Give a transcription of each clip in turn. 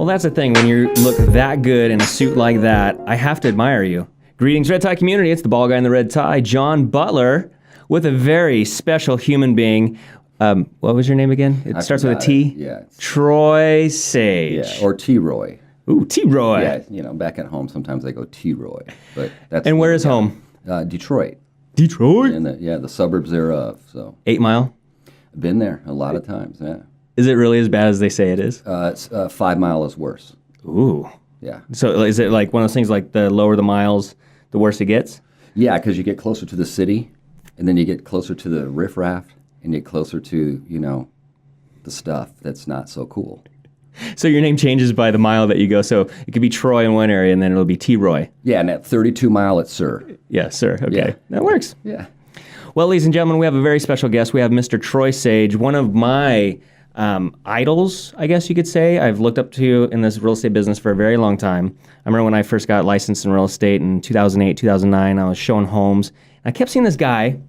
Well, that's the thing. When you look that good in a suit like that, I have to admire you. Greetings, Red Tie community. It's the bald guy in the red tie, John Butler, with a very special human being. What was your name again? It starts with a T? Yeah. Troy Sage. Yeah, or T-Roy. Ooh, T-Roy. Yeah, back at home, sometimes I go T-Roy. But that's and where is home? Detroit. Detroit? In the suburbs thereof. So 8 Mile? Been there a lot of times, yeah. Is it really as bad as they say it is? It's 5 Mile is worse. Ooh. Yeah. So is it like one of those things like the lower the miles, the worse it gets? Yeah, because you get closer to the city, and then you get closer to the riffraff, and you get closer to, the stuff that's not so cool. So your name changes by the mile that you go. So it could be Troy in one area, and then it'll be T-Roy. Yeah, and at 32 Mile, it's Sir. Yeah, Sir. Okay. Yeah. That works. Yeah. Well, ladies and gentlemen, we have a very special guest. We have Mr. Troy Sage, one of my idols, I guess you could say. I've looked up to you in this real estate business for a very long time. I remember when I first got licensed in real estate in 2008, 2009, I was showing homes. And I kept seeing this guy,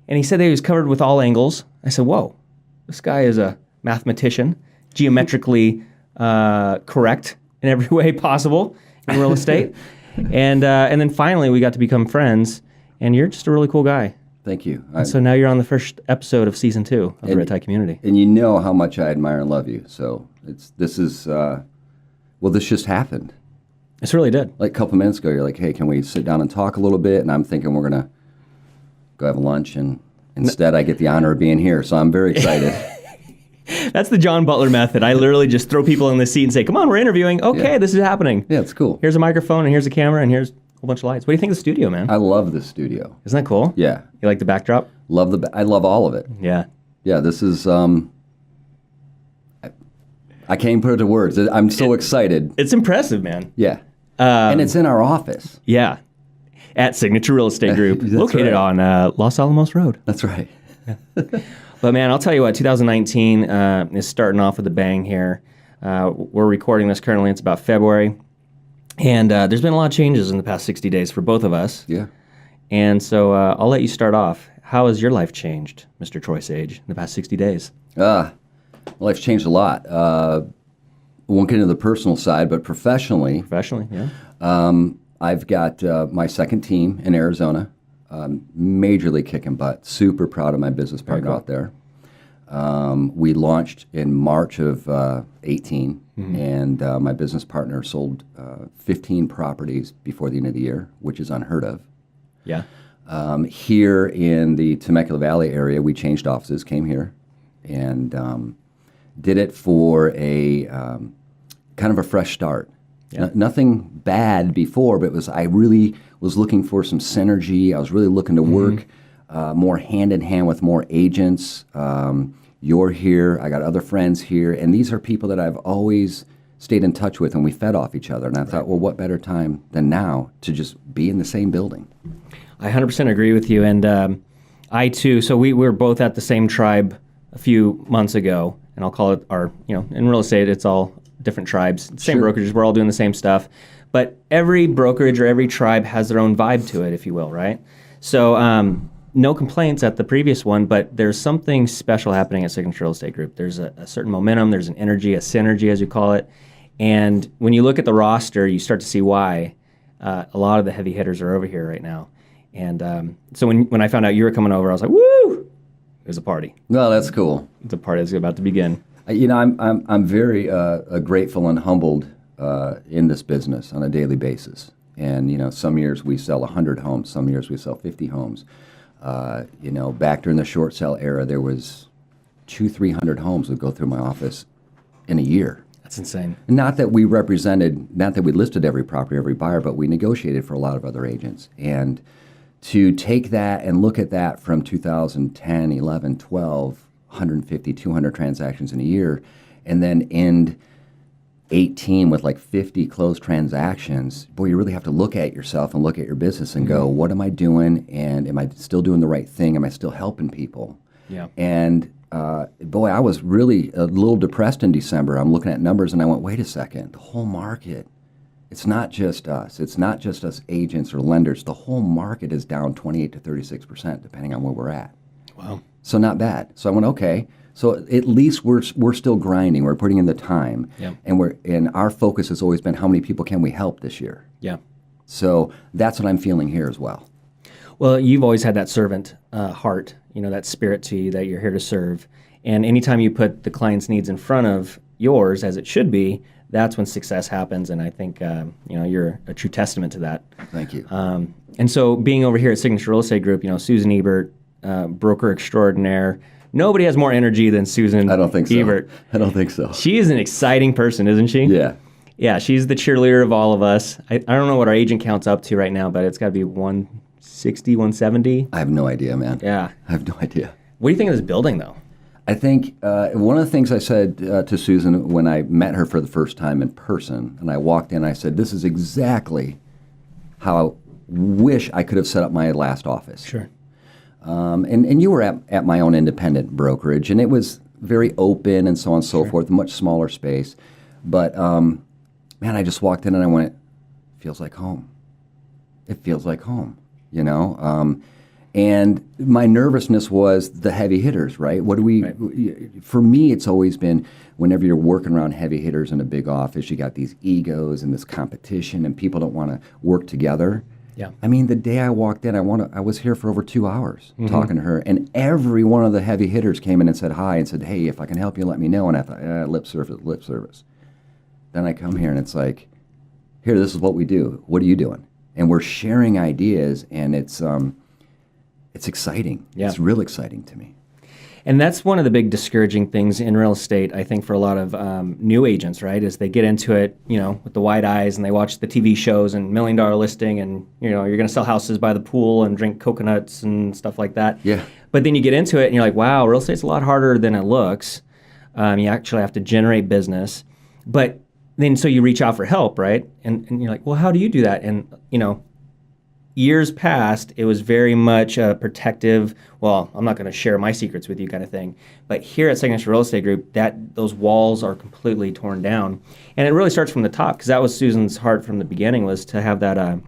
and he said that he was covered with all angles. I said, whoa, this guy is a mathematician, geometrically correct in every way possible in real estate. And then finally we got to become friends, and you're just a really cool guy. Thank you. So now you're on the first episode of season 2 of the Red Tie Community. And you know how much I admire and love you. So this just happened. This really did. Like a couple minutes ago, you're like, hey, can we sit down and talk a little bit? And I'm thinking we're going to go have lunch, and instead I get the honor of being here. So I'm very excited. That's the John Butler method. I literally just throw people in the seat and say, come on, we're interviewing. Okay, This is happening. Yeah, it's cool. Here's a microphone, and here's a camera, and here's a whole bunch of lights. What do you think of the studio, man? I love this studio. Isn't that cool? Yeah. You like the backdrop? I love all of it. Yeah. Yeah, this is, I can't even put it to words. I'm so excited. It's impressive, man. Yeah. And it's in our office. Yeah. At Signature Real Estate Group, located on Los Alamos Road. That's right. But man, I'll tell you what, 2019 is starting off with a bang here. We're recording this currently. It's about February. And there's been a lot of changes in the past 60 days for both of us. Yeah. And so I'll let you start off. How has your life changed, Mr. Troy Sage, in the past 60 days? Life's changed a lot. We won't get into the personal side, but professionally. Professionally, yeah. I've got my second team in Arizona, majorly kicking butt. Super proud of my business partner out there. We launched in March of 18, and my business partner sold 15 properties before the end of the year, which is unheard of. Yeah. Here in the Temecula Valley area, we changed offices, came here, and did it for a kind of a fresh start. Yeah. Nothing bad before, but I really was looking for some synergy. I was really looking to work more hand in hand with more agents. You're here. I got other friends here. And these are people that I've always stayed in touch with, and we fed off each other. And I thought, well, what better time than now to just be in the same building? I 100% agree with you. And I, too, so we were both at the same tribe a few months ago. And I'll call it in real estate, it's all different tribes, same brokerages, we're all doing the same stuff. But every brokerage or every tribe has their own vibe to it, if you will, right? So no complaints at the previous one, but there's something special happening at Signature Real Estate Group. There's a certain momentum, there's an energy, a synergy, as you call it. And when you look at the roster, you start to see why a lot of the heavy hitters are over here right now. And so when I found out you were coming over, I was like, woo! It was a party. No, that's cool. It's a party that's about to begin. I'm very grateful and humbled in this business on a daily basis. And some years we sell 100 homes, some years we sell 50 homes. Back during the short sale era, there was 200-300 homes would go through my office in a year. That's insane. Not that we listed every property, every buyer, but we negotiated for a lot of other agents. And to take that and look at that from 2010, 11, 12, 150, 200 transactions in a year, and then end 18 with like 50 closed transactions, boy, you really have to look at yourself and look at your business and go, what am I doing? And am I still doing the right thing? Am I still helping people? Yeah. And boy, I was really a little depressed in December. I'm looking at numbers and I went, wait a second, the whole market, it's not just us. It's not just us agents or lenders. The whole market is down 28 to 36%, depending on where we're at. Wow. So not bad. So I went, okay. So at least we're still grinding. We're putting in the time, Yeah. and our focus has always been how many people can we help this year. Yeah. So that's what I'm feeling here as well. Well, you've always had that servant heart, that spirit to you that you're here to serve. And anytime you put the client's needs in front of yours, as it should be, that's when success happens. And I think, you're a true testament to that. Thank you. And so being over here at Signature Real Estate Group, Susan Ebert, broker extraordinaire, nobody has more energy than Susan I don't think so. Ebert. I don't think so. She is an exciting person, isn't she? Yeah. Yeah, she's the cheerleader of all of us. I don't know what our agent count's up to right now, but it's got to be 160, 170. I have no idea, man. Yeah. I have no idea. What do you think of this building, though? I think one of the things I said to Susan when I met her for the first time in person, and I walked in, I said, this is exactly how I wish I could have set up my last office. Sure. And you were at my own independent brokerage, and it was very open and so on and so forth, much smaller space. But, man, I just walked in and I went, feels like home. It feels like home, And my nervousness was the heavy hitters, right? For me, it's always been whenever you're working around heavy hitters in a big office, you got these egos and this competition and people don't want to work together. Yeah. I mean, the day I walked in, I was here for over 2 hours talking to her, and every one of the heavy hitters came in and said hi and said, hey, if I can help you, let me know. And I thought, lip service. Then I come here and it's like, here, this is what we do. What are you doing? And we're sharing ideas, and it's exciting. Yeah. It's real exciting to me. And that's one of the big discouraging things in real estate, I think, for a lot of new agents, right? Is they get into it, with the wide eyes, and they watch the TV shows and $1 Million Listing, and you're going to sell houses by the pool and drink coconuts and stuff like that. Yeah. But then you get into it, and you're like, wow, real estate's a lot harder than it looks. You actually have to generate business, but then so you reach out for help, right? And you're like, well, how do you do that? And years past, it was very much a protective, well, I'm not going to share my secrets with you kind of thing. But here at Signature Real Estate Group, those walls are completely torn down. And it really starts from the top, because that was Susan's heart from the beginning, was to have that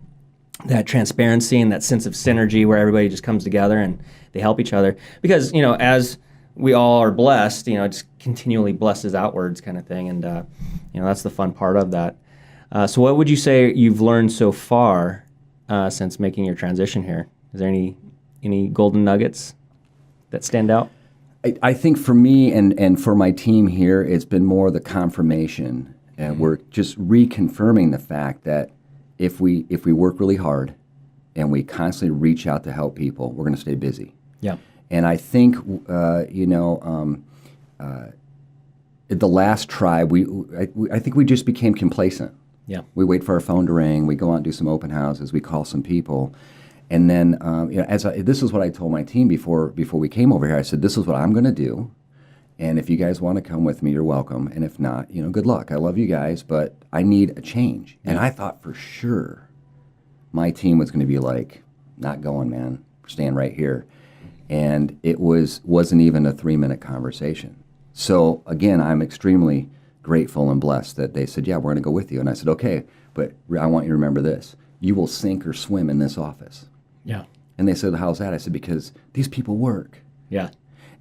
transparency and that sense of synergy where everybody just comes together and they help each other. Because, as we all are blessed, it just continually blesses outwards kind of thing. And, that's the fun part of that. So what would you say you've learned so far since making your transition here? Is there any golden nuggets that stand out? I think for me and for my team here, it's been more the confirmation. And we're just reconfirming the fact that if we work really hard and we constantly reach out to help people, we're going to stay busy. Yeah. And I think, the last tribe, I think we just became complacent. Yeah. We wait for our phone to ring. We go out and do some open houses. We call some people. And then, this is what I told my team before we came over here. I said, this is what I'm going to do. And if you guys want to come with me, you're welcome. And if not, good luck. I love you guys, but I need a change. Yeah. And I thought for sure my team was going to be like, not going, man. We're staying right here. And it wasn't even a 3-minute conversation. So again, I'm extremely grateful and blessed that they said, yeah, we're going to go with you. And I said, okay, but I want you to remember this. You will sink or swim in this office. Yeah. And they said, how's that? I said, because these people work. Yeah.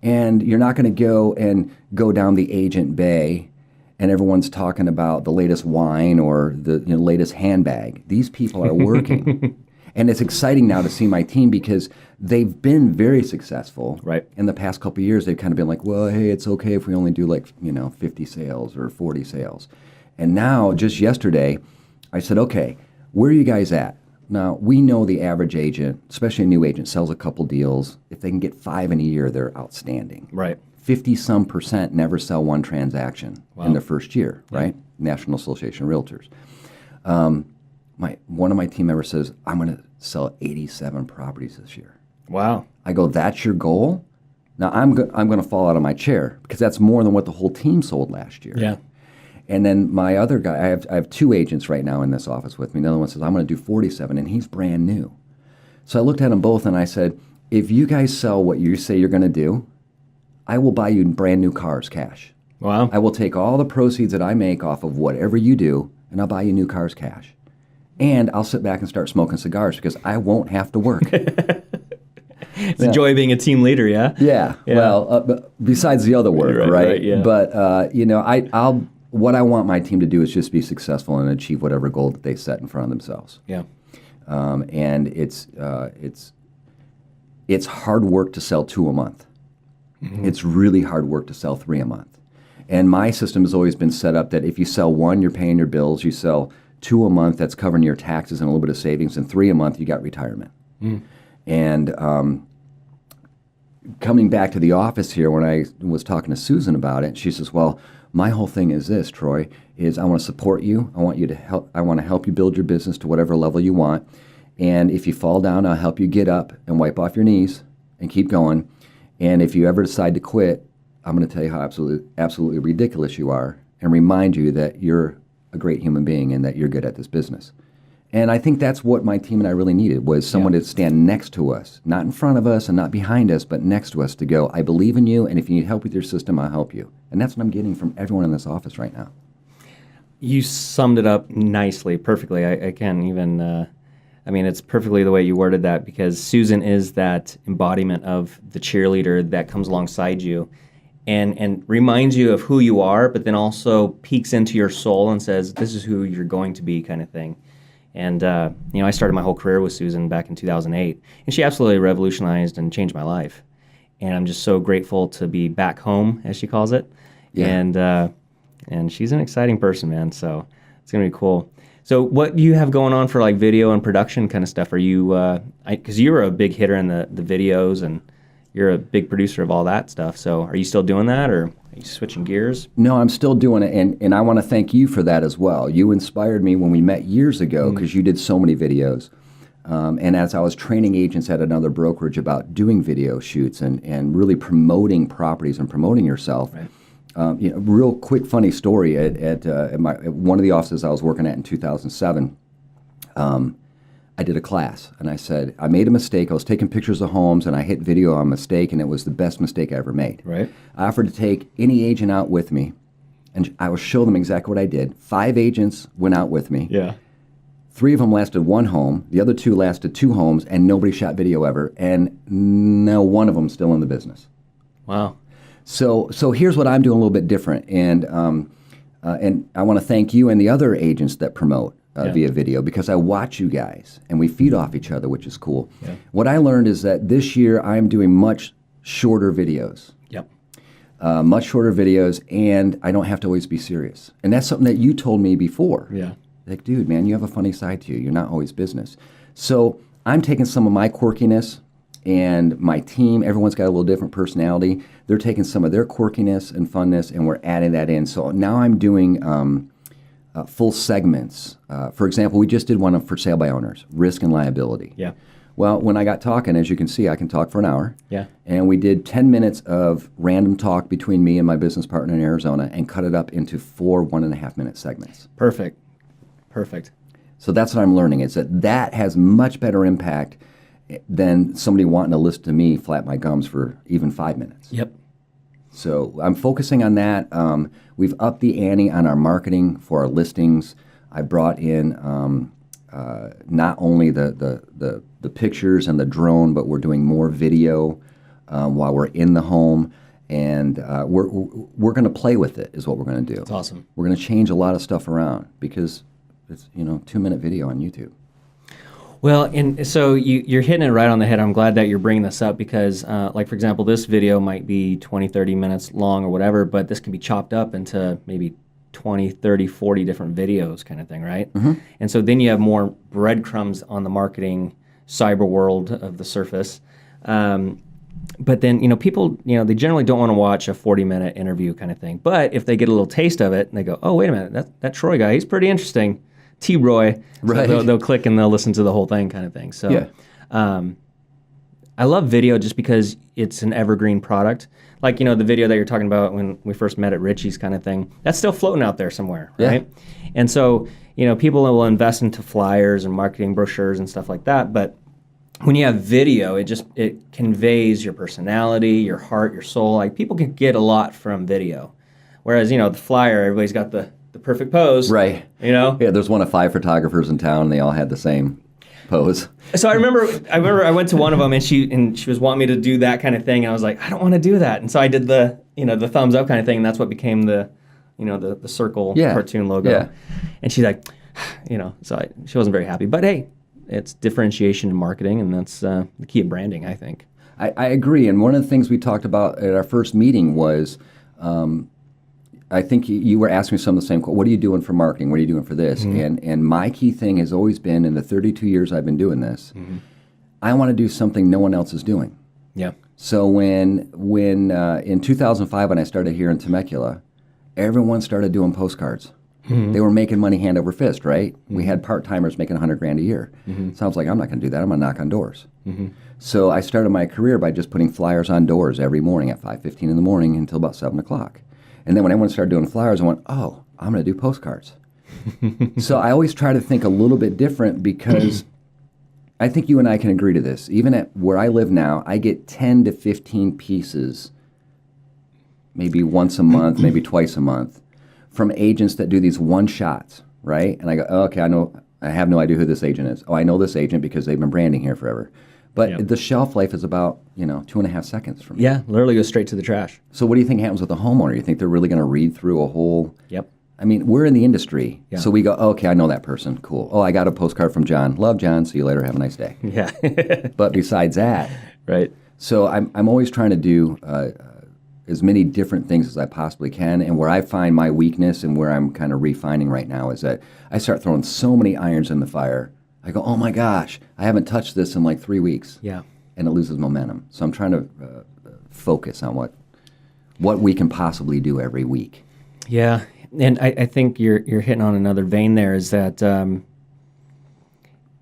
And you're not going to go down the agent bay and everyone's talking about the latest wine or the latest handbag. These people are working. And it's exciting now to see my team because they've been very successful. Right. In the past couple of years, they've kind of been like, well, hey, it's okay if we only do 50 sales or 40 sales. And now, just yesterday, I said, okay, where are you guys at? Now, we know the average agent, especially a new agent, sells a couple deals. If they can get 5 in a year, they're outstanding. Right. 50-some% never sell one transaction in their first year, right? National Association of Realtors. One of my team members says, I'm going to sell 87 properties this year. Wow. I go, that's your goal? Now, I'm going to fall out of my chair because that's more than what the whole team sold last year. Yeah. And then my other guy, I have 2 agents right now in this office with me. Another one says, I'm going to do 47, and he's brand new. So I looked at them both, and I said, if you guys sell what you say you're going to do, I will buy you brand new cars cash. Wow. I will take all the proceeds that I make off of whatever you do, and I'll buy you new cars cash. And I'll sit back and start smoking cigars because I won't have to work. It's a joy being a team leader, yeah? Yeah. Well, besides the other work, right? Yeah. But what I want my team to do is just be successful and achieve whatever goal that they set in front of themselves. Yeah. And it's hard work to sell 2 a month. Mm-hmm. It's really hard work to sell 3 a month. And my system has always been set up that if you sell 1, you're paying your bills. You sell 2 a month, that's covering your taxes and a little bit of savings. And 3 a month, you got retirement. Mm. And coming back to the office here, when I was talking to Susan about it, she says, well, my whole thing is this, Troy, is I want to support you. I want to help you build your business to whatever level you want. And if you fall down, I'll help you get up and wipe off your knees and keep going. And if you ever decide to quit, I'm going to tell you how absolutely ridiculous you are and remind you that you're a great human being and that you're good at this business. And I think that's what my team and I really needed, was someone to stand next to us, not in front of us and not behind us, but next to us to go, I believe in you, and if you need help with your system, I'll help you. And that's what I'm getting from everyone in this office right now. You summed it up nicely, perfectly. I can't even, it's perfectly the way you worded that, because Susan is that embodiment of the cheerleader that comes alongside you and reminds you of who you are, but then also peeks into your soul and says, this is who you're going to be, kind of thing. And, I started my whole career with Susan back in 2008, and she absolutely revolutionized and changed my life. And I'm just so grateful to be back home, as she calls it. Yeah. And she's an exciting person, man, so it's going to be cool. So what do you have going on for, like, video and production kind of stuff? Are you, because you were a big hitter in the videos, and you're a big producer of all that stuff, so are you still doing that, or are you switching gears? No, I'm still doing it, and I want to thank you for that as well. You inspired me when we met years ago because you did so many videos. And as I was training agents at another brokerage about doing video shoots and really promoting properties and promoting yourself, right. Real quick funny story, at one of the offices I was working at in 2007, I did a class, and I said, I made a mistake. I was taking pictures of homes, and I hit video on a mistake, and it was the best mistake I ever made. Right. I offered to take any agent out with me, and I would show them exactly what I did. 5 agents went out with me. Yeah. 3 of them lasted 1 home. The other 2 lasted 2 homes, and nobody shot video ever, and no one of them still in the business. Wow. So here's what I'm doing a little bit different, and I want to thank you and the other agents that promote via video, because I watch you guys and we feed off each other, which is cool. Yeah. What I learned is that this year I'm doing much shorter videos. Yep. Much shorter videos, and I don't have to always be serious. And that's something that you told me before. Yeah. Like, dude, man, you have a funny side to you. You're not always business. So I'm taking some of my quirkiness, and my team, everyone's got a little different personality. They're taking some of their quirkiness and funness, and we're adding that in. So now I'm doing full segments. For example, we just did one for sale by owners, risk and liability. Yeah. Well, when I got talking, as you can see, I can talk for an hour. Yeah. And we did 10 minutes of random talk between me and my business partner in Arizona and cut it up into 4 1.5-minute segments. Perfect. So that's what I'm learning, is that has much better impact than somebody wanting to listen to me flap my gums for even 5 minutes. Yep. So I'm focusing on that. We've upped the ante on our marketing for our listings. I brought in not only the pictures and the drone, but we're doing more video while we're in the home, and we're going to play with it. Is what we're going to do. That's awesome. We're going to change a lot of stuff around because it's 2-minute video on YouTube. Well, and so you're hitting it right on the head. I'm glad that you're bringing this up because, like, for example, this video might be 20, 30 minutes long or whatever, but this can be chopped up into maybe 20, 30, 40 different videos kind of thing, right? Mm-hmm. And so then you have more breadcrumbs on the marketing cyber world of the surface. But then, people, they generally don't want to watch a 40-minute interview kind of thing. But if they get a little taste of it and they go, oh, wait a minute, that Troy guy, he's pretty interesting. T-Roy, right. So they'll click and they'll listen to the whole thing kind of thing. So yeah. I love video just because it's an evergreen product. Like, the video that you're talking about when we first met at Richie's kind of thing, that's still floating out there somewhere, right? Yeah. And so, people will invest into flyers and marketing brochures and stuff like that. But when you have video, it conveys your personality, your heart, your soul. Like, people can get a lot from video. Whereas, the flyer, everybody's got the perfect pose. Right. Yeah, there's one of 5 photographers in town, and they all had the same pose. So I remember I went to one of them and she was wanting me to do that kind of thing, and I was like, I don't want to do that. And so I did the thumbs up kind of thing, and that's what became the circle cartoon logo. Yeah. And she's like, she wasn't very happy. But hey, it's differentiation in marketing, and that's the key of branding, I think. I agree. And one of the things we talked about at our first meeting was, I think you were asking me some of the same questions. What are you doing for marketing? What are you doing for this? And my key thing has always been, in the 32 years I've been doing this, I want to do something no one else is doing. Yeah. So when in 2005, when I started here in Temecula, everyone started doing postcards. They were making money hand over fist, right? We had part-timers making $100,000 a year. So I was like, I'm not going to do that. I'm going to knock on doors. So I started my career by just putting flyers on doors every morning at 5:15 in the morning until about 7 o'clock. And then when everyone started doing flyers, I went, oh, I'm going to do postcards. So I always try to think a little bit different, because I think you and I can agree to this. Even at where I live now, I get 10 to 15 pieces, maybe once a month, maybe twice a month, from agents that do these one-shots, right? And I go, oh, okay, I have no idea who this agent is. Oh, I know this agent because they've been branding here forever. But the shelf life is about 2.5 seconds from me. Yeah, literally goes straight to the trash. So what do you think happens with a homeowner? You think they're really going to read through a whole... Yep. I mean, we're in the industry, Yeah. so we go, oh, okay, I know that person. Cool. Oh, I got a postcard from John. Love John. See you later. Have a nice day. Yeah. But besides that, Right. so I'm always trying to do as many different things as I possibly can. And where I find my weakness and where I'm kind of refining right now is that I start throwing so many irons in the fire. I go, oh my gosh, I haven't touched this in like 3 weeks. Yeah. And it loses momentum. So I'm trying to focus on what we can possibly do every week. Yeah, and I think you're hitting on another vein there, is that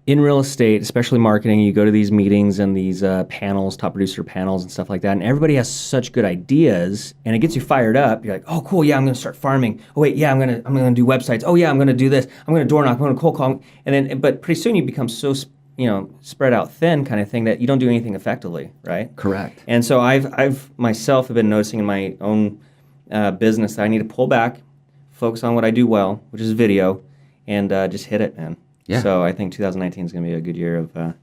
in real estate, especially marketing, you go to these meetings and these panels, top producer panels and stuff like that, and everybody has such good ideas, and it gets you fired up. You're like, oh, cool, yeah, I'm going to start farming. Oh, wait, yeah, I'm going to do websites. Oh, yeah, I'm going to do this. I'm going to door knock. I'm going to cold call. But pretty soon you become so spread out thin kind of thing that you don't do anything effectively, right? Correct. And so I've myself have been noticing in my own business that I need to pull back, focus on what I do well, which is video, and just hit it, man. Yeah. So I think 2019 is going to be a good year of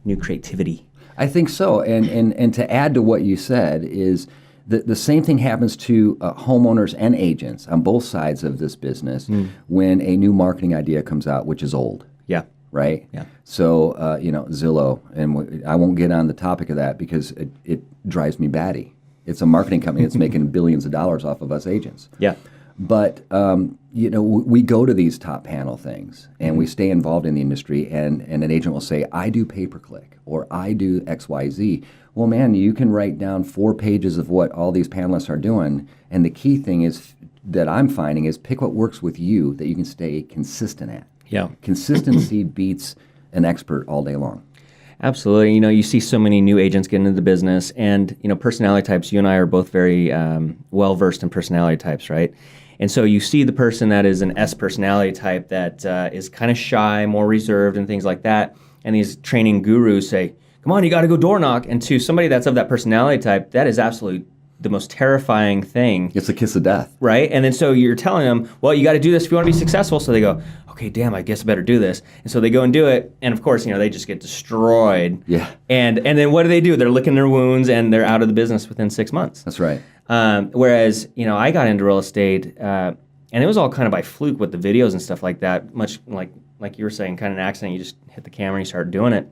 new creativity. I think so. And to add to what you said is the same thing happens to homeowners and agents on both sides of this business when a new marketing idea comes out, which is old. Yeah. Right? Yeah. So, Zillow, and I won't get on the topic of that because it drives me batty. It's a marketing company that's making billions of dollars off of us agents. Yeah. But, we go to these top panel things and we stay involved in the industry, and an agent will say, I do pay-per-click or I do XYZ. Well, man, you can write down 4 pages of what all these panelists are doing. And the key thing is that I'm finding is pick what works with you that you can stay consistent at. Yeah. Consistency beats an expert all day long. Absolutely. You see so many new agents getting into the business, and, personality types, you and I are both very well-versed in personality types, right? And so you see the person that is an S personality type that is kind of shy, more reserved and things like that, and these training gurus say, come on, you got to go door knock. And to somebody that's of that personality type, that is absolutely the most terrifying thing. It's a kiss of death. Right? And then so you're telling them, well, you got to do this if you want to be successful. So they go, okay, damn, I guess I better do this. And so they go and do it. And of course, they just get destroyed. Yeah. And then what do? They're licking their wounds and they're out of the business within 6 months. That's right. Whereas, I got into real estate and it was all kind of by fluke with the videos and stuff like that, much like you were saying, kind of an accident. You just hit the camera and you start doing it.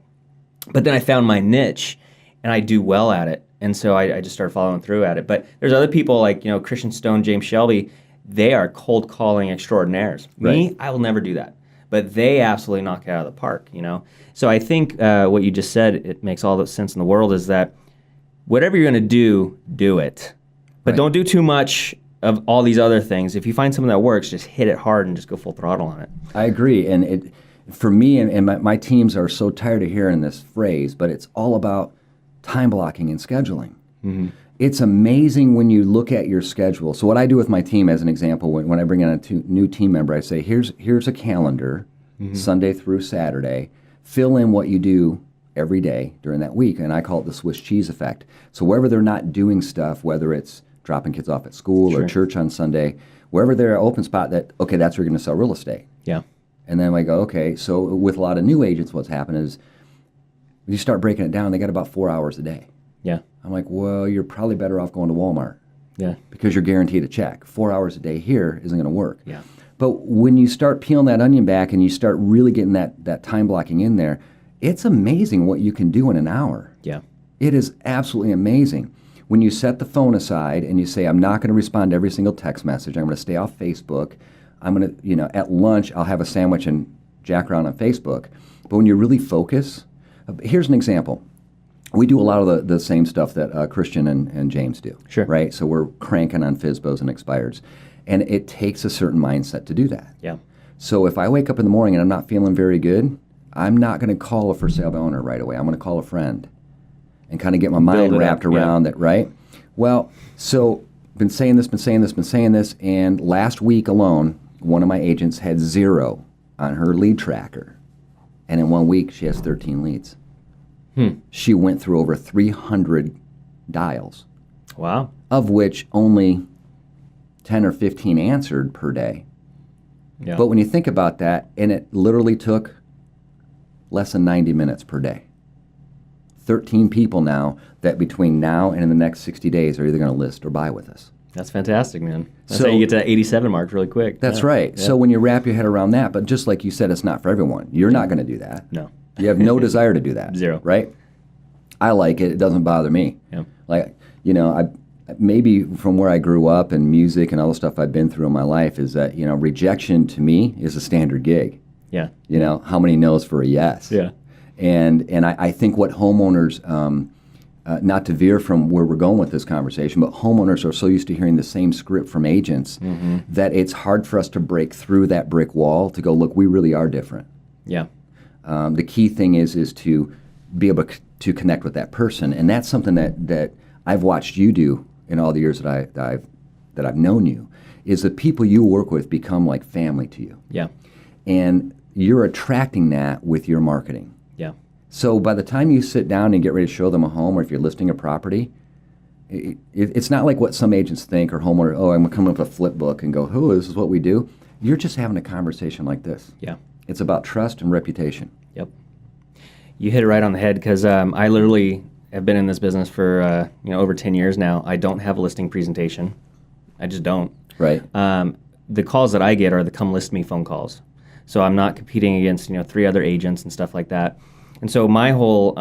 But then I found my niche and I do well at it. And so I just started following through at it. But there's other people like, Christian Stone, James Shelby, they are cold calling extraordinaires. Right. Me, I will never do that. But they absolutely knock it out of the park, So I think what you just said, it makes all the sense in the world, is that whatever you're going to do it. But Right. don't do too much of all these other things. If you find something that works, just hit it hard and just go full throttle on it. I agree. And for me, and my teams are so tired of hearing this phrase, but it's all about time blocking and scheduling. Mm-hmm. It's amazing when you look at your schedule. So what I do with my team, as an example, when I bring in a new team member, I say, here's a calendar, Sunday through Saturday. Fill in what you do every day during that week. And I call it the Swiss cheese effect. So wherever they're not doing stuff, whether it's dropping kids off at school or church on Sunday, wherever they're an open spot, that's where you're going to sell real estate. Yeah. And then I go, okay, so with a lot of new agents, what's happened is you start breaking it down, they got about 4 hours a day. Yeah. I'm like, well, you're probably better off going to Walmart. Yeah. Because you're guaranteed a check. 4 hours a day here isn't going to work. Yeah. But when you start peeling that onion back and you start really getting that time blocking in there, it's amazing what you can do in an hour. Yeah. It is absolutely amazing. When you set the phone aside and you say, I'm not going to respond to every single text message. I'm going to stay off Facebook. I'm going to, at lunch, I'll have a sandwich and jack around on Facebook. But when you really focus, here's an example. We do a lot of the same stuff that Christian and James do. Sure. Right? So we're cranking on FSBOs and expireds. And it takes a certain mindset to do that. Yeah. So if I wake up in the morning and I'm not feeling very good, I'm not going to call a for sale by owner right away. I'm going to call a friend and kind of get my mind wrapped around that, right? Well, so been saying this, and last week alone, one of my agents had 0 on her lead tracker. And in 1 week, she has 13 leads. She went through over 300 dials. Wow. Of which only 10 or 15 answered per day. Yeah. But when you think about that, and it literally took less than 90 minutes per day. 13 people now that between now and in the next 60 days are either going to list or buy with us. That's fantastic, man. That's So- how you get to that 87 mark really quick. That's Yeah. right. Yeah. So when you wrap your head around that, but just like you said, it's not for everyone. You're not going to do that. No. You have no desire to do that. 0. Right? I like it. It doesn't bother me. Yeah. Like, I maybe from where I grew up and music and all the stuff I've been through in my life is that, rejection to me is a standard gig. Yeah. How many no's for a yes? Yeah. And I think what homeowners, not to veer from where we're going with this conversation, but homeowners are so used to hearing the same script from agents that it's hard for us to break through that brick wall to go, look, we really are different. Yeah. The key thing is to be able to connect with that person, and that's something that I've watched you do in all the years that I've known you. Is the people you work with become like family to you, Yeah. and you're attracting that with your marketing. Yeah. So by the time you sit down and get ready to show them a home, or if you're listing a property, it's not like what some agents think or homeowner. Oh, I'm gonna come up with a flip book and go, "Oh, this is what we do." You're just having a conversation like this. Yeah. It's about trust and reputation. Yep. You hit it right on the head because I literally have been in this business for over 10 years now. I don't have a listing presentation. I just don't. Right. The calls that I get are the come list me phone calls. So I'm not competing against 3 other agents and stuff like that. And so my whole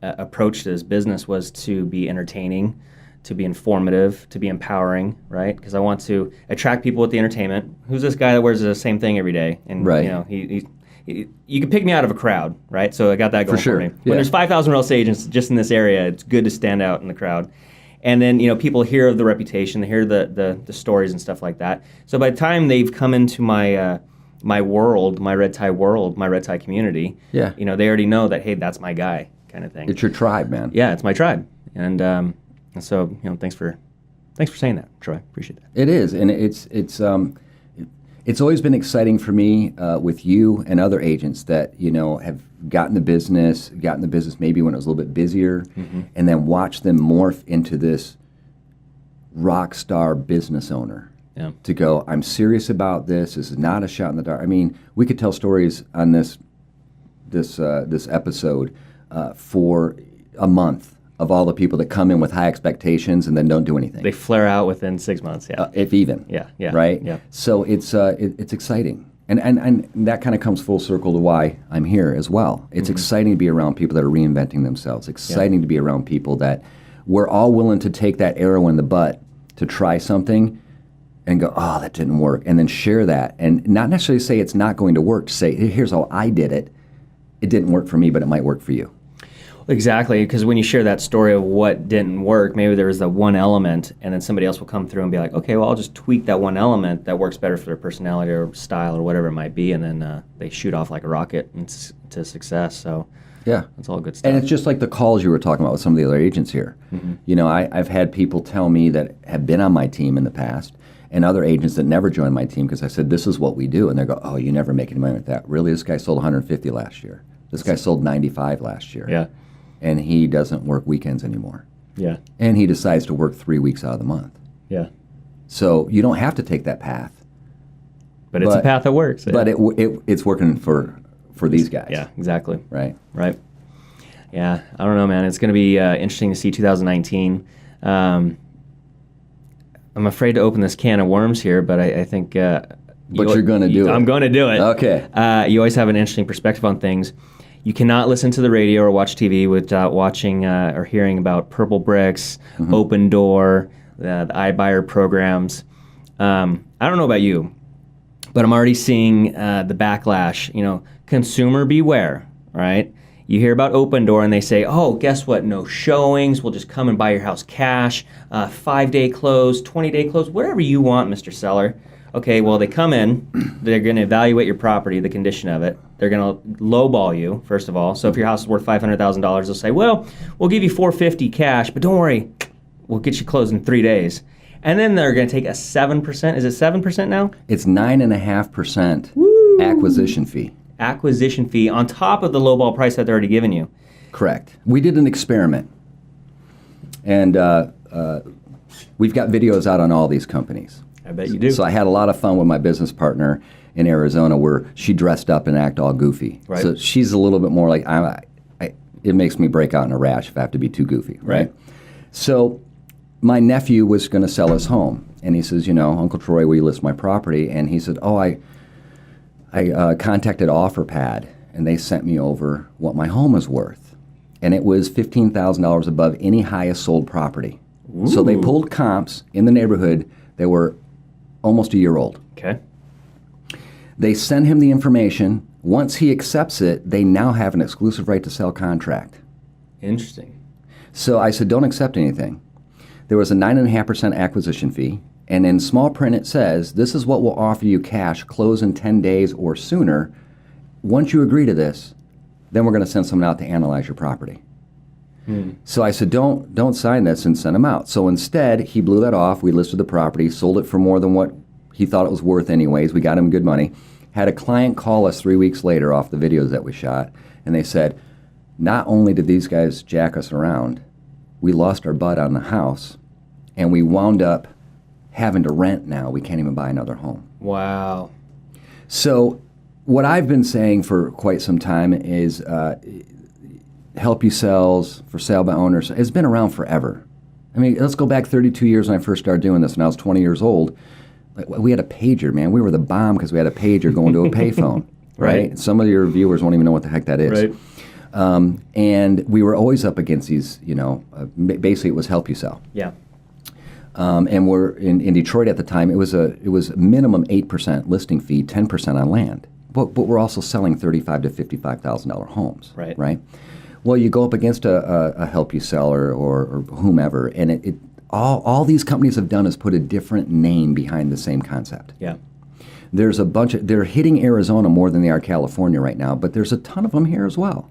approach to this business was to be entertaining, to be informative, to be empowering, right? Because I want to attract people with the entertainment. Who's this guy that wears the same thing every day? And Right. you can pick me out of a crowd, right? So I got that going for, sure. me. Yeah. When there's 5,000 real estate agents just in this area, it's good to stand out in the crowd. And then people hear of the reputation, they hear the stories and stuff like that. So by the time they've come into my my world, my red tie world, my red tie community, Yeah. they already know that, hey, that's my guy, kind of thing. It's your tribe, man. Yeah, it's my tribe, and so thanks for saying that, Troy. Appreciate that. It is, and it's always been exciting for me with you and other agents that have gotten the business maybe when it was a little bit busier, and then watch them morph into this rock star business owner. Yeah. To go, I'm serious about this. This is not a shot in the dark. I mean, we could tell stories on this episode for a month of all the people that come in with high expectations and then don't do anything. They flare out within 6 months. Yeah. If even. Yeah. Right? Yeah. So it's exciting. And that kind of comes full circle to why I'm here as well. It's exciting to be around people that are reinventing themselves. Exciting to be around people that we're all willing to take that arrow in the butt to try something and go, oh, that didn't work, and then share that. And not necessarily say it's not going to work. Say, here's how I did it. It didn't work for me, but it might work for you. Exactly, because when you share that story of what didn't work, maybe there was that one element, and then somebody else will come through and be like, okay, well, I'll just tweak that one element that works better for their personality or style or whatever it might be, and then they shoot off like a rocket to success. So yeah, it's all good stuff. And it's just like the calls you were talking about with some of the other agents here. I've had people tell me that have been on my team in the past, and other agents that never joined my team because I said, this is what we do. And they go, oh, you never make any money with that. Really? This guy sold 150 last year. This guy sold 95 last year. Yeah. And he doesn't work weekends anymore. Yeah. And he decides to work 3 weeks out of the month. Yeah. So you don't have to take that path. But it's a path that works. Yeah. But it's working for these guys. Yeah, exactly. Right. Right. Yeah, I don't know, man. It's going to be interesting to see 2019. I'm afraid to open this can of worms here, but I think... but you're going to do it. I'm going to do it. Okay. You always have an interesting perspective on things. You cannot listen to the radio or watch TV without watching or hearing about Purple Bricks, Open Door, the iBuyer programs. I don't know about you, but I'm already seeing the backlash. Consumer beware, right? You hear about Open Door and they say, oh, guess what? No showings. We'll just come and buy your house cash. 5-day close, 20-day close, whatever you want, Mr. Seller. Okay, well, they come in. They're going to evaluate your property, the condition of it. They're going to lowball you, first of all. So if your house is worth $500,000, they'll say, well, we'll give you $450 cash, but don't worry. We'll get you closed in 3 days. And then they're going to take a 7%. Is it 7% now? It's 9.5% acquisition fee. Acquisition fee on top of the lowball price that they're already giving you. Correct. We did an experiment, and we've got videos out on all these companies. I bet you do. So I had a lot of fun with my business partner in Arizona, where she dressed up and act all goofy. Right. So she's a little bit more like it makes me break out in a rash if I have to be too goofy. Right. So my nephew was going to sell his home, and he says, Uncle Troy, will you list my property? And he said, oh, I contacted OfferPad, and they sent me over what my home was worth. And it was $15,000 above any highest sold property. Ooh. So they pulled comps in the neighborhood that were almost a year old. Okay. They send him the information. Once he accepts it, they now have an exclusive right to sell contract. Interesting. So I said, don't accept anything. There was a 9.5% acquisition fee. And in small print, it says, this is what we'll offer you cash, close in 10 days or sooner. Once you agree to this, then we're going to send someone out to analyze your property. So I said, don't sign this and send him out. So instead, he blew that off. We listed the property, sold it for more than what he thought it was worth anyways. We got him good money. Had a client call us 3 weeks later off the videos that we shot, and they said, not only did these guys jack us around, we lost our butt on the house, and we wound up having to rent now. We can't even buy another home. Wow. So what I've been saying for quite some time is help you sells for sale by owners has been around forever. I mean, let's go back 32 years when I first started doing this, and I was 20 years old. We had a pager, man. We were the bomb because we had a pager going to a payphone, right? Some of your viewers won't even know what the heck that is. Right. And we were always up against these, basically it was help you sell. Yeah. And we're in Detroit at the time. It was minimum 8% listing fee, 10% on land. But we're also selling $35,000 to $55,000 homes. Right. Well, you go up against a help you seller or whomever, and all these companies have done is put a different name behind the same concept. Yeah. There's they're hitting Arizona more than they are California right now, but there's a ton of them here as well,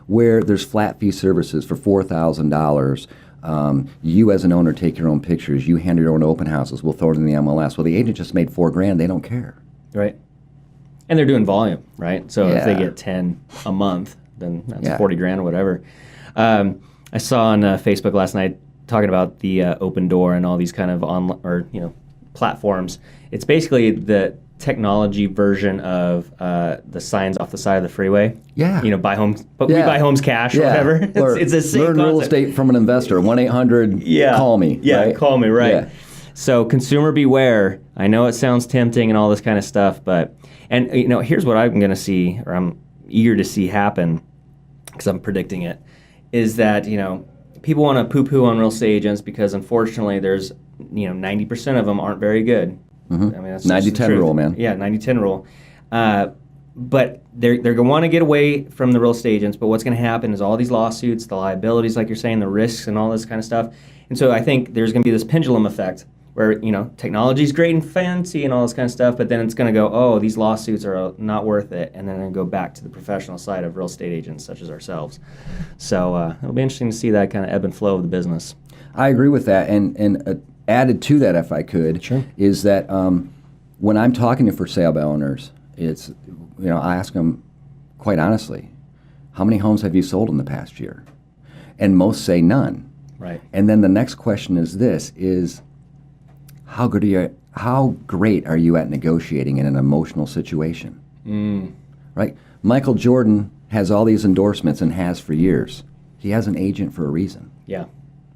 where there's flat fee services for $4,000. You as an owner take your own pictures. You handle your own open houses. We'll throw it in the MLS. Well, the agent just made $4,000. They don't care. Right. And they're doing volume, right? So if they get 10 a month, then that's $40,000 or whatever. I saw on Facebook last night talking about the Open Door and all these kind of online platforms. It's basically the technology version of the signs off the side of the freeway. Yeah. Buy homes, but we buy homes cash or whatever. It's the same learn concept. Real estate from an investor. 1-800 call me. Yeah, right? Call me, right. Yeah. So consumer beware. I know it sounds tempting and all this kind of stuff, but here's what I'm going to see, or I'm eager to see happen, because I'm predicting it, is that people want to poo-poo on real estate agents because unfortunately there's 90% of them aren't very good. I mean, that's 90-10 rule, man. Yeah, 90-10 rule. But they're going to want to get away from the real estate agents, but what's going to happen is all these lawsuits, the liabilities, like you're saying, the risks and all this kind of stuff. And so I think there's going to be this pendulum effect where, technology's great and fancy and all this kind of stuff, but then it's going to go, oh, these lawsuits are not worth it, and then go back to the professional side of real estate agents such as ourselves. So it'll be interesting to see that kind of ebb and flow of the business. I agree with that, and added to that, if I could, is that when I'm talking to for sale by owners, it's, I ask them quite honestly, how many homes have you sold in the past year? And most say none. Right. And then the next question is this, is how great are you at negotiating in an emotional situation? Right? Michael Jordan has all these endorsements and has for years. He has an agent for a reason. Yeah.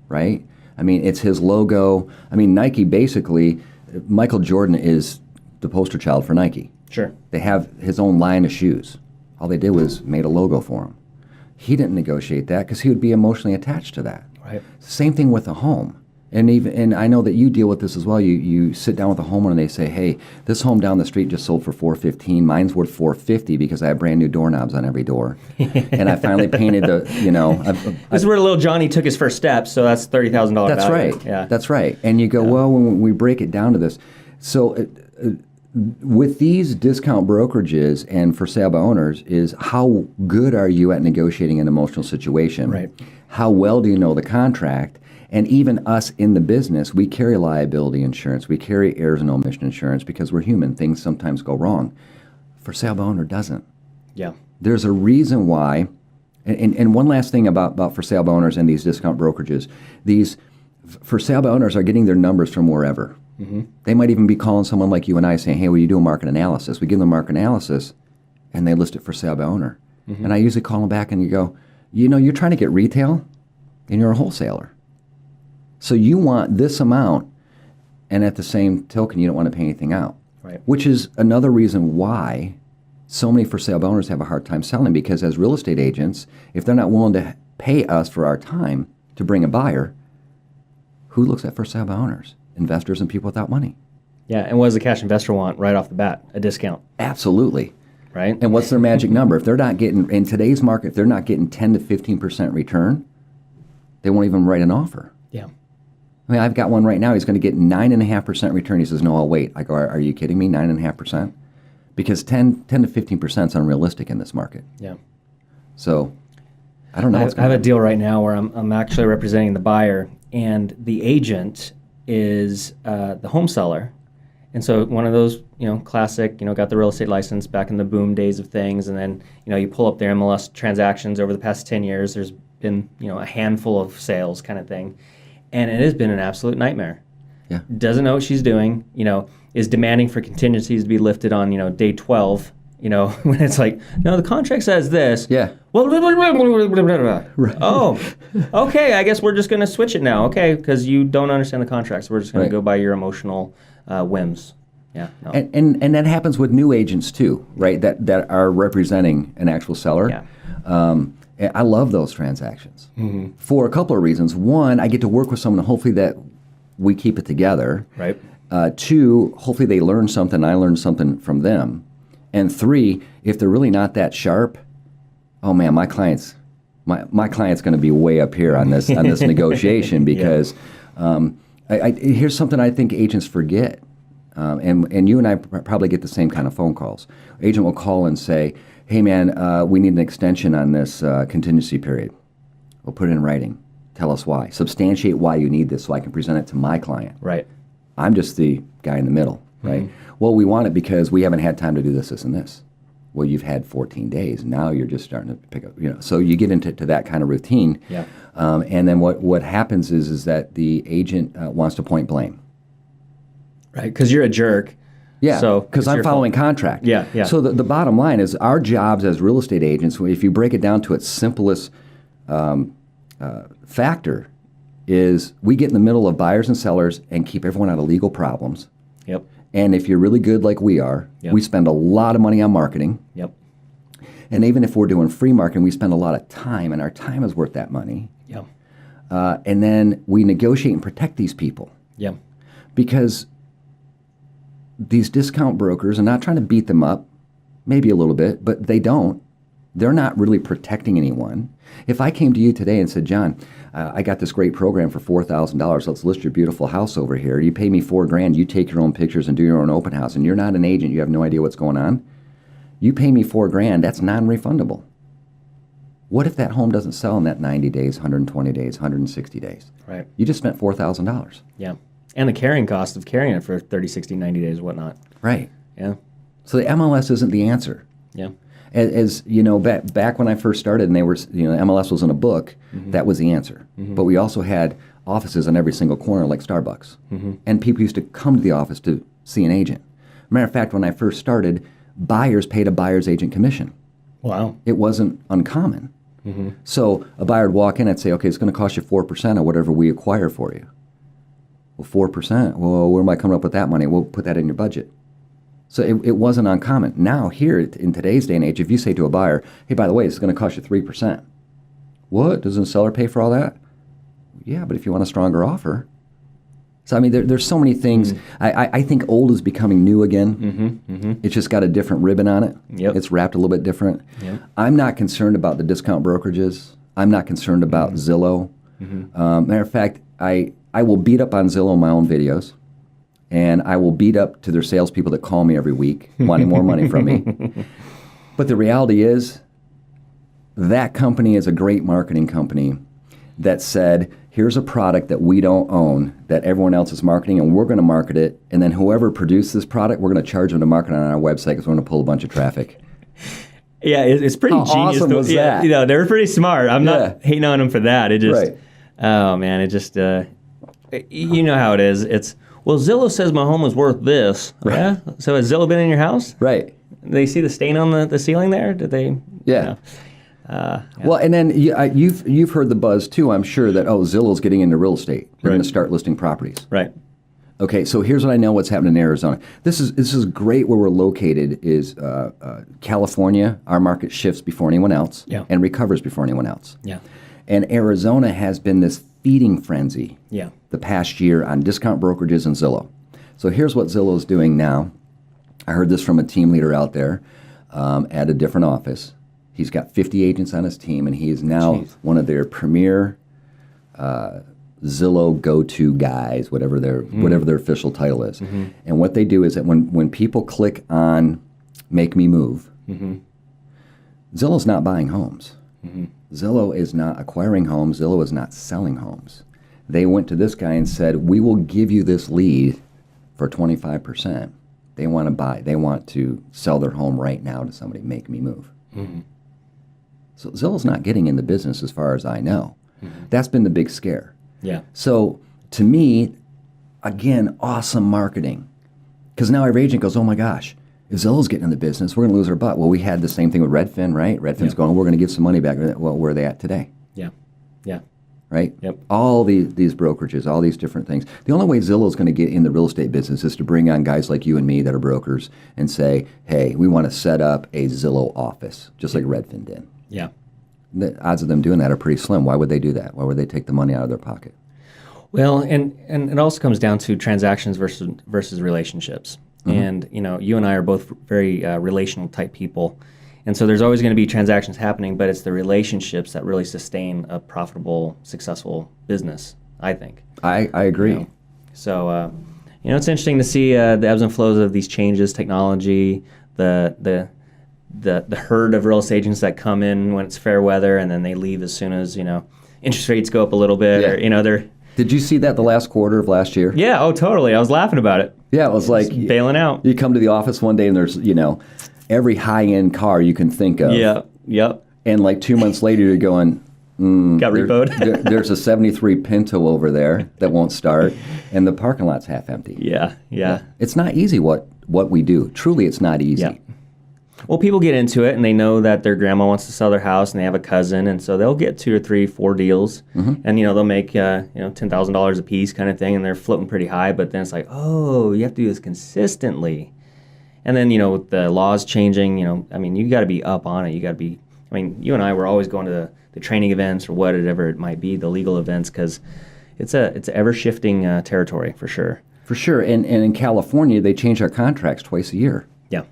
Right? I mean, it's his logo. I mean, Nike basically, Michael Jordan is the poster child for Nike. Sure. They have his own line of shoes. All they did was made a logo for him. He didn't negotiate that because he would be emotionally attached to that. Right. Same thing with a home. And I know that you deal with this as well. You sit down with a homeowner and they say, hey, this home down the street just sold for $415. Mine's worth $450 because I have brand new doorknobs on every door. And I finally painted this is where little Johnny took his first steps, so that's $30,000 That's value. right. Yeah. That's right. And you go, well, when we break it down to this. So with these discount brokerages and for sale by owners is how good are you at negotiating an emotional situation? Right. How well do you know the contract? And even us in the business, we carry liability insurance. We carry errors and omission insurance because we're human. Things sometimes go wrong. For sale by owner doesn't. Yeah. There's a reason why. And one last thing about for sale by owners and these discount brokerages. These for sale by owners are getting their numbers from wherever. Mm-hmm. They might even be calling someone like you and I saying, hey, will you do a market analysis? We give them a market analysis, and they list it for sale by owner. Mm-hmm. And I usually call them back and you go, you're trying to get retail, and you're a wholesaler. So you want this amount, and at the same token, you don't want to pay anything out. Right. Which is another reason why so many for sale by owners have a hard time selling, because as real estate agents, if they're not willing to pay us for our time to bring a buyer, who looks at for sale by owners? Investors and people without money. Yeah, and what does a cash investor want right off the bat? A discount. Absolutely. Right. And what's their magic number? If they're not getting, in today's market, if they're not getting 10 to 15% return, they won't even write an offer. Yeah. I mean, I've got one right now. He's going to get 9.5% return. He says, no, I'll wait. I go, are you kidding me? 9.5%? Because 10 to 15% is unrealistic in this market. Yeah. So I don't know. I have a deal right now where I'm actually representing the buyer, and the agent is the home seller. And so one of those, classic, got the real estate license back in the boom days of things. And then, you pull up their MLS transactions over the past 10 years. There's been, a handful of sales kind of thing. And it has been an absolute nightmare. Yeah. Doesn't know what she's doing, is demanding for contingencies to be lifted on, day 12, when it's like, no, the contract says this. Yeah. Well, Right. oh, okay, I guess we're just going to switch it now, okay, because you don't understand the contract, so we're just going Right. to go by your emotional whims. Yeah. No. And that happens with new agents too, right? That are representing an actual seller. Yeah. I love those transactions for a couple of reasons. One, I get to work with someone, hopefully that we keep it together. Right. Two, hopefully they learn something, I learn something from them. And three, if they're really not that sharp, oh man, my client's going to be way up here on this negotiation because here's something I think agents forget. And you and I probably get the same kind of phone calls. Agent will call and say, hey man, we need an extension on this contingency period. We'll put it in writing. Tell us why. Substantiate why you need this so I can present it to my client. Right. I'm just the guy in the middle, right? Mm-hmm. Well, we want it because we haven't had time to do this, this, and this. Well, you've had 14 days. Now you're just starting to pick up, So you get into that kind of routine. Yeah. And then what happens is that the agent wants to point blame. Right, because you're a jerk. Yeah, so because I'm following contract. Yeah, yeah. So the bottom line is our jobs as real estate agents, if you break it down to its simplest factor, is we get in the middle of buyers and sellers and keep everyone out of legal problems. Yep. And if you're really good like we are, Yep. we spend a lot of money on marketing. Yep. And even if we're doing free marketing, we spend a lot of time, and our time is worth that money. Yep. And then we negotiate and protect these people. Yep. Because these discount brokers, and not trying to beat them up, maybe a little bit, but they don't. They're not really protecting anyone. If I came to you today and said, John, I got this great program for $4,000. Let's list your beautiful house over here. You pay me $4,000. You take your own pictures and do your own open house, and you're not an agent. You have no idea what's going on. You pay me $4,000. That's non-refundable. What if that home doesn't sell in that 90 days, 120 days, 160 days? Right. You just spent $4,000. Yeah. And the carrying cost of carrying it for 30, 60, 90 days, whatnot. Right. Yeah. So the MLS isn't the answer. Yeah. As you know, back when I first started, and they were, MLS was in a book. Mm-hmm. That was the answer. Mm-hmm. But we also had offices on every single corner like Starbucks. And people used to come to the office to see an agent. Matter of fact, when I first started, buyers paid a buyer's agent commission. Wow. It wasn't uncommon. So a buyer would walk in and say, okay, it's going to cost you 4% of whatever we acquire for you. Well, 4%? Well, where am I coming up with that money? We'll put that in your budget. So it wasn't uncommon. Now here, in today's day and age, if you say to a buyer, hey, by the way, this is going to cost you 3%. What? Doesn't the seller pay for all that? Yeah, but if you want a stronger offer. So, I mean, there's so many things. I think old is becoming new again. It's just got a different ribbon on it. Yep. It's wrapped a little bit different. Yep. I'm not concerned about the discount brokerages. I'm not concerned about Zillow. Matter of fact, I will beat up on Zillow in my own videos, and I will beat up to their salespeople that call me every week wanting more money from me. But the reality is, that company is a great marketing company that said, here's a product that we don't own that everyone else is marketing, and we're going to market it. And then whoever produced this product, we're going to charge them to market it on our website because we're going to pull a bunch of traffic. Yeah, it's pretty How genius. awesome was that? You know, they're pretty smart. I'm not hating on them for that. It just, Right. oh man, it just, you know how it is. It's, well, Zillow says my home is worth this. Right. Yeah. So has Zillow been in your house? Right. Did they see the stain on the ceiling there? Did they? Yeah. Yeah. Well, and then you've heard the buzz too, I'm sure, that, Zillow's getting into real estate. They're going to start listing properties. Right. Okay, so here's what I know what's happening in Arizona. This is great where we're located is California. Our market shifts before anyone else and recovers before anyone else. Yeah. And Arizona has been this feeding frenzy the past year on discount brokerages and Zillow. So here's what Zillow's doing now. I heard this from a team leader out there at a different office. He's got 50 agents on his team, and he is now one of their premier Zillow go-to guys, whatever their official title is. And what they do is that when people click on Make Me Move, Zillow's not buying homes. Zillow is not acquiring homes. Zillow is not selling homes. They went to this guy and said, we will give you this lead for 25%. They want to buy. They want to sell their home right now to somebody. Make Me Move. So Zillow's not getting in the business as far as I know. That's been the big scare. Yeah. So to me, again, awesome marketing. Because now every agent goes, oh my gosh, if Zillow's getting in the business, we're going to lose our butt. Well, we had the same thing with Redfin, right? Redfin's going, we're going to give some money back. Well, where are they at today? Yeah. Yeah. Right? Yep. All these brokerages, all these different things. The only way Zillow's going to get in the real estate business is to bring on guys like you and me that are brokers and say, hey, we want to set up a Zillow office, just like Redfin did. Yeah. The odds of them doing that are pretty slim. Why would they do that? Why would they take the money out of their pocket? Well, and it also comes down to transactions versus relationships. And, you know, you and I are both very relational type people. And so there's always going to be transactions happening, but it's the relationships that really sustain a profitable, successful business, I think. I agree. You know? So, you know, it's interesting to see the ebbs and flows of these changes, technology, the herd of real estate agents that come in when it's fair weather and then they leave as soon as, you know, interest rates go up a little bit or, you know, they're... Did you see that the last quarter of last year? Yeah, oh, totally. I was laughing about it. Yeah, it was like... bailing out. You come to the office one day and there's, you know, every high-end car you can think of. Yeah, yep. And like 2 months later you're going... Got repoed. There's a 73 Pinto over there that won't start, and the parking lot's half empty. Yeah. It's not easy what we do. Truly, it's not easy. Yeah. Well, people get into it, and they know that their grandma wants to sell their house, and they have a cousin, and so they'll get 2 or 3, 4 deals, and, you know, they'll make, you know, $10,000 a piece kind of thing, and they're floating pretty high, but then it's like, oh, you have to do this consistently. And then, you know, with the laws changing, you know, I mean, you got to be up on it. You got to be, I mean, you and I were always going to the training events or whatever it might be, the legal events, because it's ever-shifting territory for sure. For sure, and in California, they change our contracts twice a year. Yeah.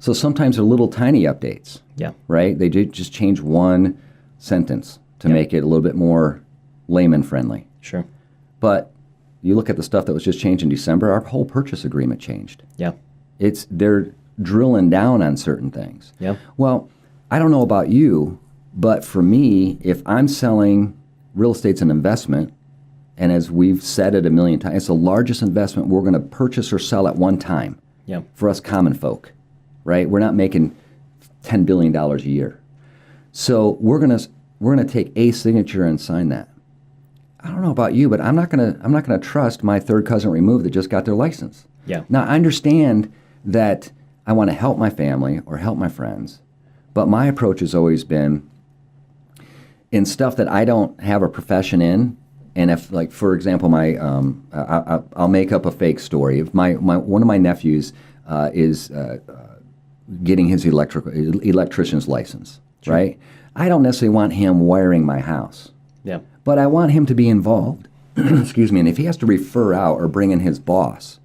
So sometimes they're little tiny updates. Yeah. Right? They did just change one sentence to make it a little bit more layman-friendly. Sure. But you look at the stuff that was just changed in December, our whole purchase agreement changed. Yeah. They're drilling down on certain things. Yeah. Well, I don't know about you, but for me, if I'm selling real estate's an investment, and as we've said it a million times, it's the largest investment we're going to purchase or sell at one time for us common folk, right? We're not making $10 billion a year. So we're gonna take a signature and sign that. I don't know about you, but I'm not gonna trust my third cousin removed that just got their license. Yeah. Now I understand that I want to help my family or help my friends, but my approach has always been in stuff that I don't have a profession in. And if, like, for example, I'll make up a fake story. If one of my nephews is getting his electrician's license, sure. Right? I don't necessarily want him wiring my house. Yeah. But I want him to be involved. Excuse me. And if he has to refer out or bring in his boss,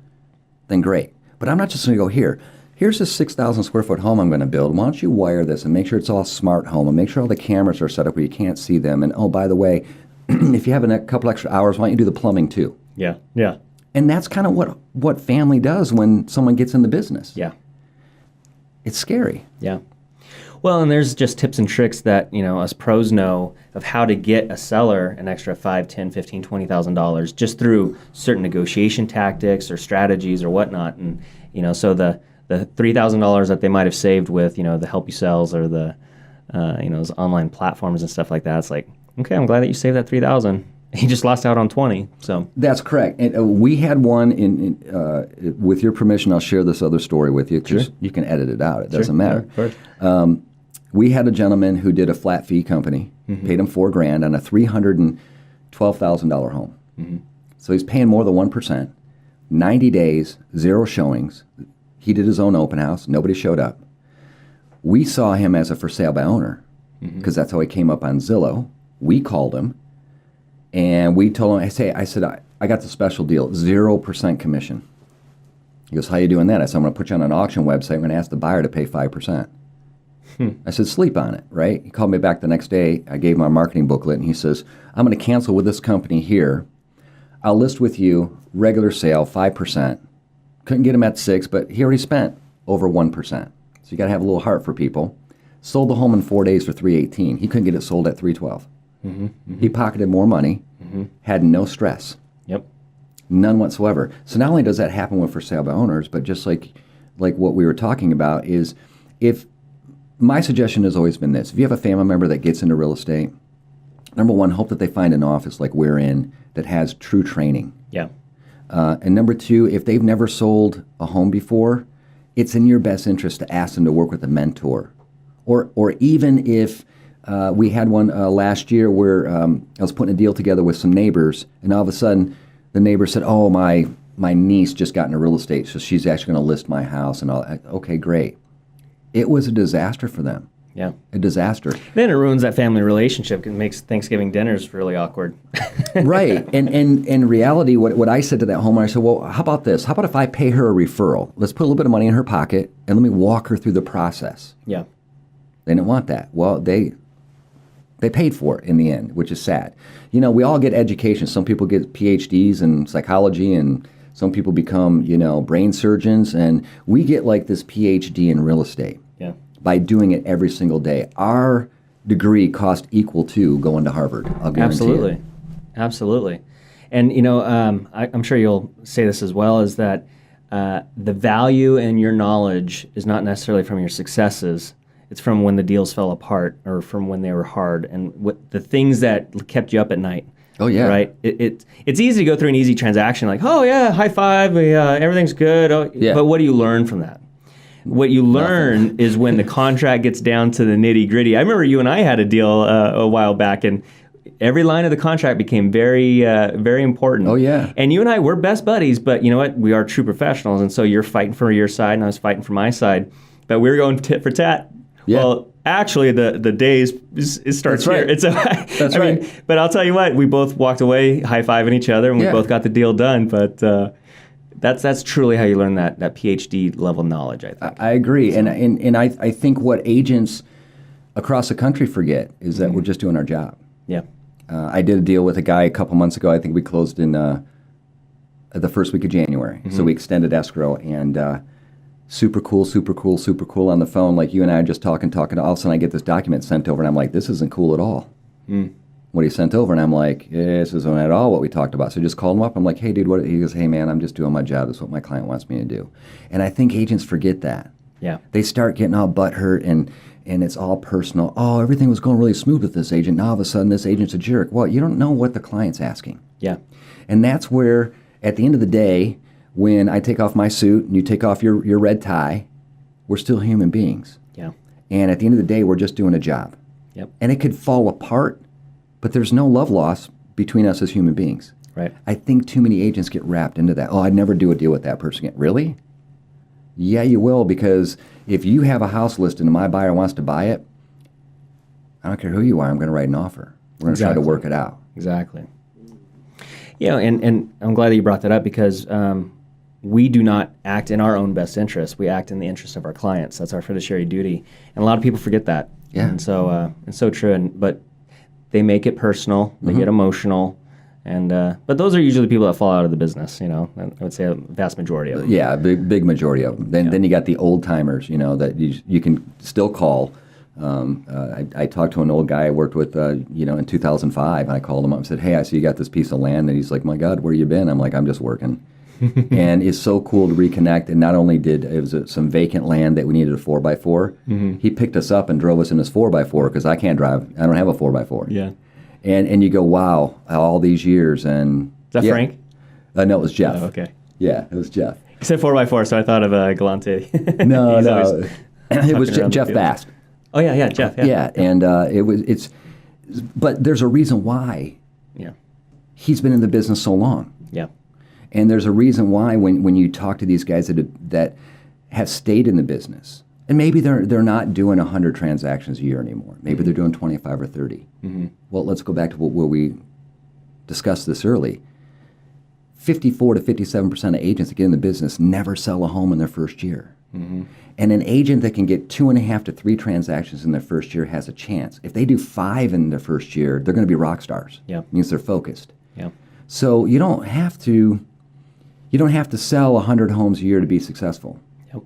then great. But I'm not just going to go here. Here's this 6,000 square foot home I'm going to build. Why don't you wire this and make sure it's all smart home and make sure all the cameras are set up where you can't see them. And, oh, by the way, if you have a couple extra hours, why don't you do the plumbing too? Yeah, yeah. And that's kind of what family does when someone gets in the business. Yeah. It's scary. Yeah. Well, and there's just tips and tricks that, us pros know of how to get a seller an extra $5, $10, $15, $20,000 just through certain negotiation tactics or strategies or whatnot. And, so the $3,000 that they might have saved with, the Help You Sells or the, those online platforms and stuff like that, it's like, okay, I'm glad that you saved that $3,000. He just lost out on 20. So that's correct. And we had one with your permission, I'll share this other story with you. Sure. You can edit it out. It Sure. doesn't matter. Yeah, of course. We had a gentleman who did a flat fee company, paid him $4,000 on a $312,000 home. Mm-hmm. So he's paying more than 1%. 90 days, 0 showings. He did his own open house. Nobody showed up. We saw him as a for sale by owner because that's how he came up on Zillow. We called him. And we told him, I said, I got the special deal, 0% commission. He goes, how you doing that? I said, I'm going to put you on an auction website. I'm going to ask the buyer to pay 5%. I said, sleep on it, right? He called me back the next day. I gave him our marketing booklet, and he says, I'm going to cancel with this company here. I'll list with you, regular sale, 5%. Couldn't get him at 6, but he already spent over 1%. So you got to have a little heart for people. Sold the home in 4 days for $318. He couldn't get it sold at $312. Mm-hmm, mm-hmm. He pocketed more money, had no stress. Yep. None whatsoever. So not only does that happen with for sale by owners, but just like what we were talking about is if my suggestion has always been this. If you have a family member that gets into real estate, number one, hope that they find an office like we're in that has true training. Yeah. And number two, if they've never sold a home before, it's in your best interest to ask them to work with a mentor. Or even if we had one last year where I was putting a deal together with some neighbors, and all of a sudden the neighbor said, oh, my niece just got into real estate, so she's actually going to list my house. And all. Okay, great. It was a disaster for them. Yeah. A disaster. Then it ruins that family relationship. It makes Thanksgiving dinners really awkward. Right. And in reality, what I said to that homeowner, I said, well, how about this? How about if I pay her a referral? Let's put a little bit of money in her pocket, and let me walk her through the process. Yeah. They didn't want that. Well, they paid for it in the end, which is sad. We all get education. Some people get PhDs in psychology, and some people become, brain surgeons. And we get like this PhD in real estate by doing it every single day. Our degree cost equal to going to Harvard. I'll guarantee Absolutely. it. Absolutely. And, I'm sure you'll say this as well, is that the value in your knowledge is not necessarily from your successes. It's from when the deals fell apart or from when they were hard and what the things that kept you up at night. Oh, yeah. Right? It's easy to go through an easy transaction like, oh, yeah, high five, everything's good. Oh, yeah. But what do you learn from that? What you learn is when the contract gets down to the nitty gritty. I remember you and I had a deal a while back, and every line of the contract became very, very important. Oh, yeah. And you and I, we're best buddies, but you know what? We are true professionals, and so you're fighting for your side, and I was fighting for my side. But we were going tit for tat. Yeah. Well, actually, the days it starts That's right. here. It's That's right. But I'll tell you what, we both walked away high-fiving each other, and we both got the deal done. But that's truly how you learn that PhD level knowledge, I think. I agree. So. And I think what agents across the country forget is that we're just doing our job. Yeah. I did a deal with a guy a couple months ago. I think we closed in the first week of January. So we extended escrow, and super cool on the phone. Like you and I are just talking. All of a sudden I get this document sent over, and I'm like, this isn't cool at all. What he sent over, and I'm like, this isn't at all what we talked about. So I just called him up. I'm like, hey, dude, what? He goes, hey, man, I'm just doing my job. That's what my client wants me to do. And I think agents forget that. Yeah. They start getting all butthurt and it's all personal. Oh, everything was going really smooth with this agent. Now all of a sudden this agent's a jerk. Well, you don't know what the client's asking. Yeah. And that's where, at the end of the day, when I take off my suit and you take off your red tie, we're still human beings. Yeah. And at the end of the day, we're just doing a job. Yep. And it could fall apart, but there's no love loss between us as human beings. Right. I think too many agents get wrapped into that. Oh, I'd never do a deal with that person again. Really? Yeah, you will, because if you have a house listed and my buyer wants to buy it, I don't care who you are, I'm going to write an offer. We're going to try to work it out. Exactly. Yeah, and I'm glad that you brought that up because we do not act in our own best interest. We act in the interest of our clients. That's our fiduciary duty, and a lot of people forget that. Yeah. And so it's so true. But they make it personal. They get emotional, and but those are usually the people that fall out of the business. I would say a vast majority of them. Yeah, big majority of them. Then you got the old timers. That you can still call. I talked to an old guy I worked with, in 2005, and I called him up and said, "Hey, I see you got this piece of land," and he's like, "My God, where you been?" I'm like, "I'm just working." And it's so cool to reconnect. And not only it was some vacant land that we needed a 4x4, he picked us up and drove us in his 4x4 because I can't drive. I don't have a 4x4. Yeah. And you go, wow, all these years. And Is that Frank? No, it was Jeff. Oh, okay. Yeah, it was Jeff. You said 4x4, so I thought of Galante. No, He's no, always it was tucking around the Jeff field. Bast. Oh yeah, Jeff. Yeah. Yeah, and but there's a reason why Yeah. he's been in the business so long. Yeah. And there's a reason why when you talk to these guys that have stayed in the business, and maybe they're not doing 100 transactions a year anymore. Maybe they're doing 25 or 30. Well, let's go back to where we discussed this early. 54 to 57% of agents that get in the business never sell a home in their first year. And an agent that can get 2.5 to 3 transactions in their first year has a chance. If they do 5 in their first year, they're going to be rock stars. Yeah. Means they're focused. Yeah. So you don't have to sell 100 homes a year to be successful. Yep.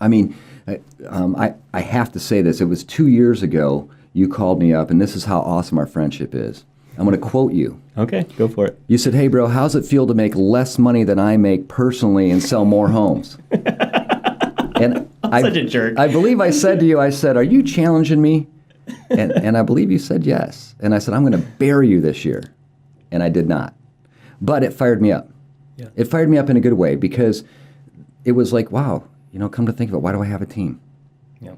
I mean, I have to say this. It was 2 years ago you called me up, and this is how awesome our friendship is. I'm going to quote you. Okay, go for it. You said, "Hey, bro, how's it feel to make less money than I make personally and sell more homes?" And Such a jerk. I believe I said to you, "Are you challenging me?" And I believe you said yes. And I said, "I'm going to bury you this year." And I did not. But it fired me up. Yeah. It fired me up in a good way because it was like, wow, come to think of it, why do I have a team? Yeah.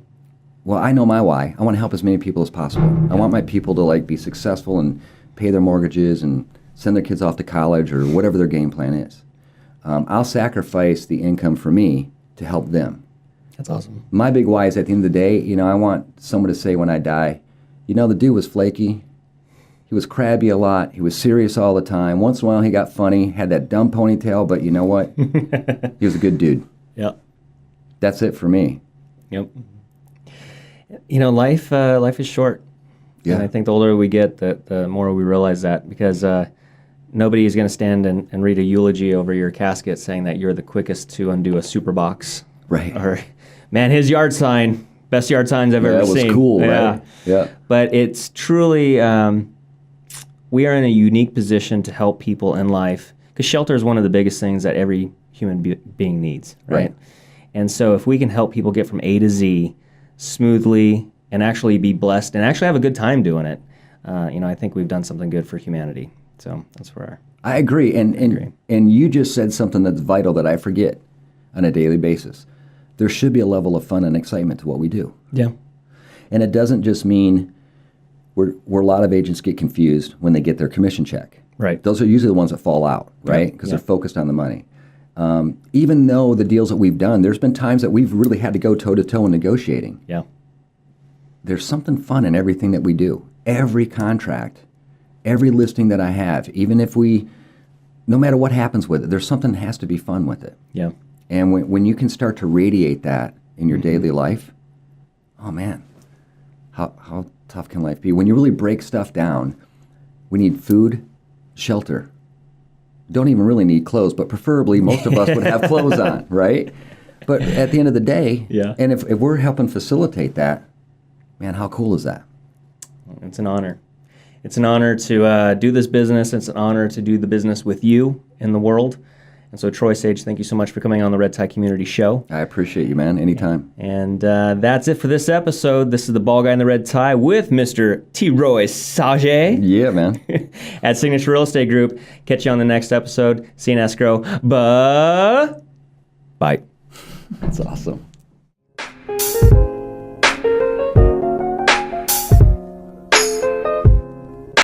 Well, I know my why. I want to help as many people as possible. I want my people to be successful and pay their mortgages and send their kids off to college or whatever their game plan is. I'll sacrifice the income for me to help them. That's awesome. My big why is at the end of the day, I want someone to say when I die, the dude was flaky. He was crabby a lot. He was serious all the time. Once in a while he got funny, had that dumb ponytail, but you know what? He was a good dude. Yep. That's it for me. Yep. Life is short. Yeah. And I think the older we get, the more we realize that because nobody is going to stand and read a eulogy over your casket saying that you're the quickest to undo a super box. Right. Or, man, his yard sign, best yard signs I've ever seen. That was cool, yeah. right? Yeah. But it's truly, we are in a unique position to help people in life because shelter is one of the biggest things that every human being needs, right? And so if we can help people get from A to Z smoothly and actually be blessed and actually have a good time doing it, I think we've done something good for humanity. So that's where I agree. And you just said something that's vital that I forget on a daily basis. There should be a level of fun and excitement to what we do. Yeah. And it doesn't just mean where a lot of agents get confused when they get their commission check. Right. Those are usually the ones that fall out, right? Because they're focused on the money. Even though the deals that we've done, there's been times that we've really had to go toe-to-toe in negotiating. Yeah. There's something fun in everything that we do. Every contract, every listing that I have, even if no matter what happens with it, there's something that has to be fun with it. Yeah. And when you can start to radiate that in your daily life, oh man, how tough can life be? When you really break stuff down, we need food, shelter. Don't even really need clothes, but preferably most of us would have clothes on, right? But at the end of the day, and if we're helping facilitate that, man, how cool is that? It's an honor. It's an honor to do this business. It's an honor to do the business with you in the world. And so, Troy Sage, thank you so much for coming on the Red Tie Community Show. I appreciate you, man. Anytime. And that's it for this episode. This is the Ball Guy in the Red Tie with Mr. Troy Sage Yeah, man. at Signature Real Estate Group. Catch you on the next episode. See you in escrow. Bye. That's awesome.